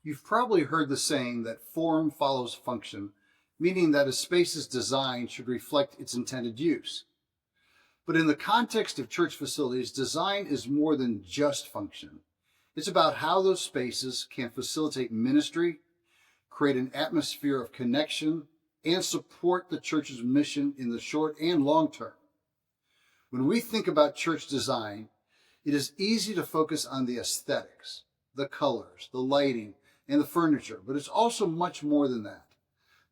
You've probably heard the saying that form follows function, meaning that a space's design should reflect its intended use. But in the context of church facilities, design is more than just function. It's about how those spaces can facilitate ministry, create an atmosphere of connection, and support the church's mission in the short and long term. When we think about church design, it is easy to focus on the aesthetics, the colors, the lighting, and the furniture, but it's also much more than that.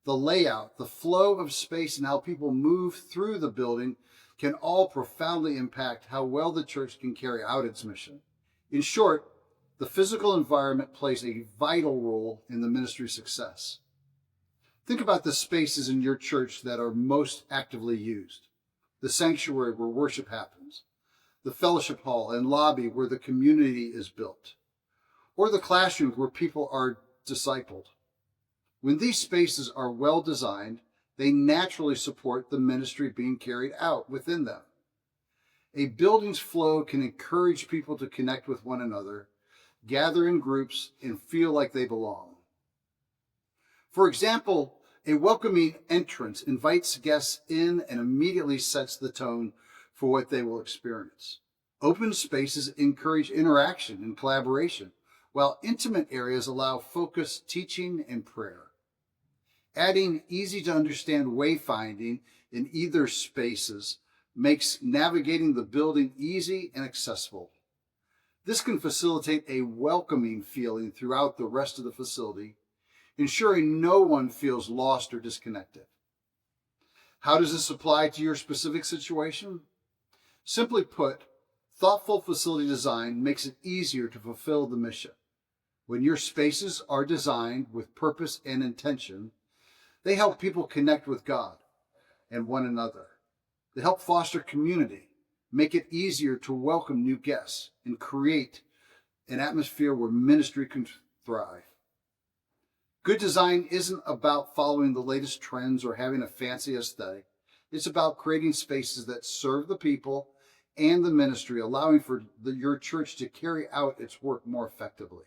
The layout, the flow of space, and how people move through the building can all profoundly impact how well the church can carry out its mission. In short, the physical environment plays a vital role in the ministry's success. Think about the spaces in your church that are most actively used: the sanctuary where worship happens, the fellowship hall and lobby where the community is built, or the classrooms where people are discipled. When these spaces are well designed, they naturally support the ministry being carried out within them. A building's flow can encourage people to connect with one another, gather in groups, and feel like they belong. For example, a welcoming entrance invites guests in and immediately sets the tone for what they will experience. Open spaces encourage interaction and collaboration, while intimate areas allow focused teaching and prayer. Adding easy to understand wayfinding in either spaces makes navigating the building easy and accessible. This can facilitate a welcoming feeling throughout the rest of the facility, ensuring no one feels lost or disconnected. How does this apply to your specific situation? Simply put, thoughtful facility design makes it easier to fulfill the mission. When your spaces are designed with purpose and intention, they help people connect with God and one another. They help foster community, make it easier to welcome new guests, and create an atmosphere where ministry can thrive. Good design isn't about following the latest trends or having a fancy aesthetic. It's about creating spaces that serve the people and the ministry, allowing for your church to carry out its work more effectively.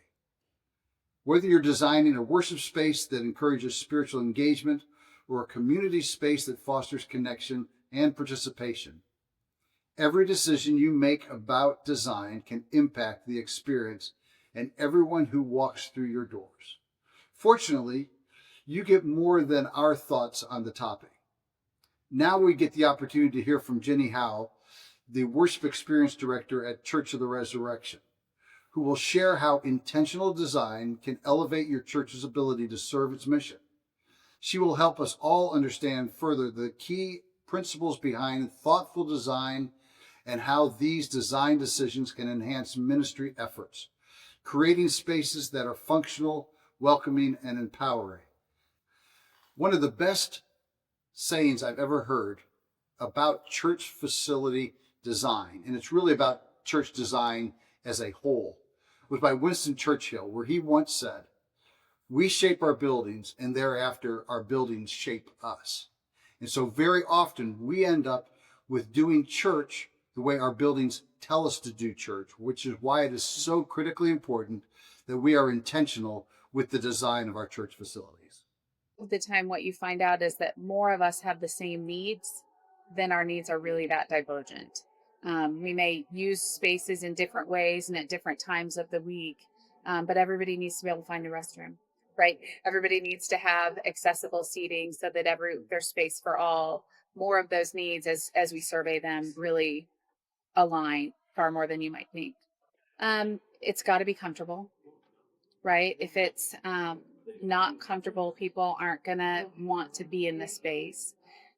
Whether you're designing a worship space that encourages spiritual engagement or a community space that fosters connection and participation, every decision you make about design can impact the experience and everyone who walks through your doors. Fortunately, you get more than our thoughts on the topic. Now we get the opportunity to hear from Jenny Howe, the Worship Experience Director at Church of the Resurrection, who will share how intentional design can elevate your church's ability to serve its mission. She will help us all understand further the key principles behind thoughtful design and how these design decisions can enhance ministry efforts, creating spaces that are functional, welcoming, and empowering. One of the best sayings I've ever heard about church facility design, and it's really about church design as a whole, was by Winston Churchill, where he once said, "We shape our buildings, and thereafter our buildings shape us." And so very often we end up with doing church the way our buildings tell us to do church, which is why it is so critically important that we are intentional with the design of our church facilities. Of the time, what you find out is that more of us have the same needs than our needs are really that divergent. We may use spaces in different ways and at different times of the week, but everybody needs to be able to find a restroom, right? Everybody needs to have accessible seating so that there's space for all. More of those needs, as we survey them, really align far more than you might think. It's got to be comfortable, right? If it's not comfortable, people aren't going to want to be in the space.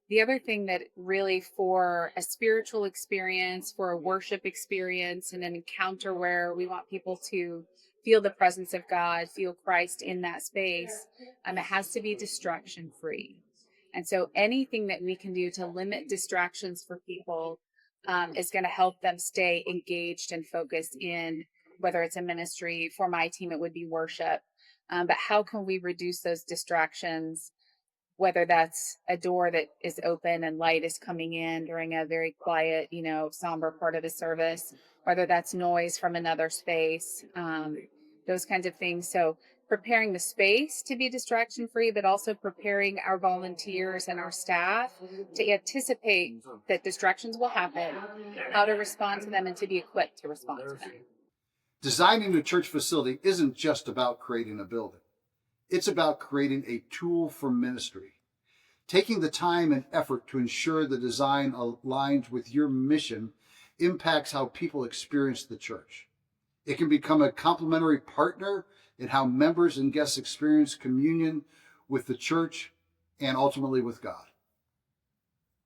The other thing that really, for a spiritual experience, for a worship experience, and an encounter where we want people to feel the presence of God, feel Christ in that space, it has to be distraction free. And so anything that we can do to limit distractions for people is going to help them stay engaged and focused in, whether it's a ministry. For my team, it would be worship. But how can we reduce those distractions, whether that's a door that is open and light is coming in during a very quiet, somber part of the service, whether that's noise from another space, those kinds of things. So preparing the space to be distraction free, but also preparing our volunteers and our staff to anticipate that distractions will happen, how to respond to them, and to be equipped to respond to them. Designing a church facility isn't just about creating a building. It's about creating a tool for ministry. Taking the time and effort to ensure the design aligns with your mission impacts how people experience the church. It can become a complementary partner in how members and guests experience communion with the church and ultimately with God.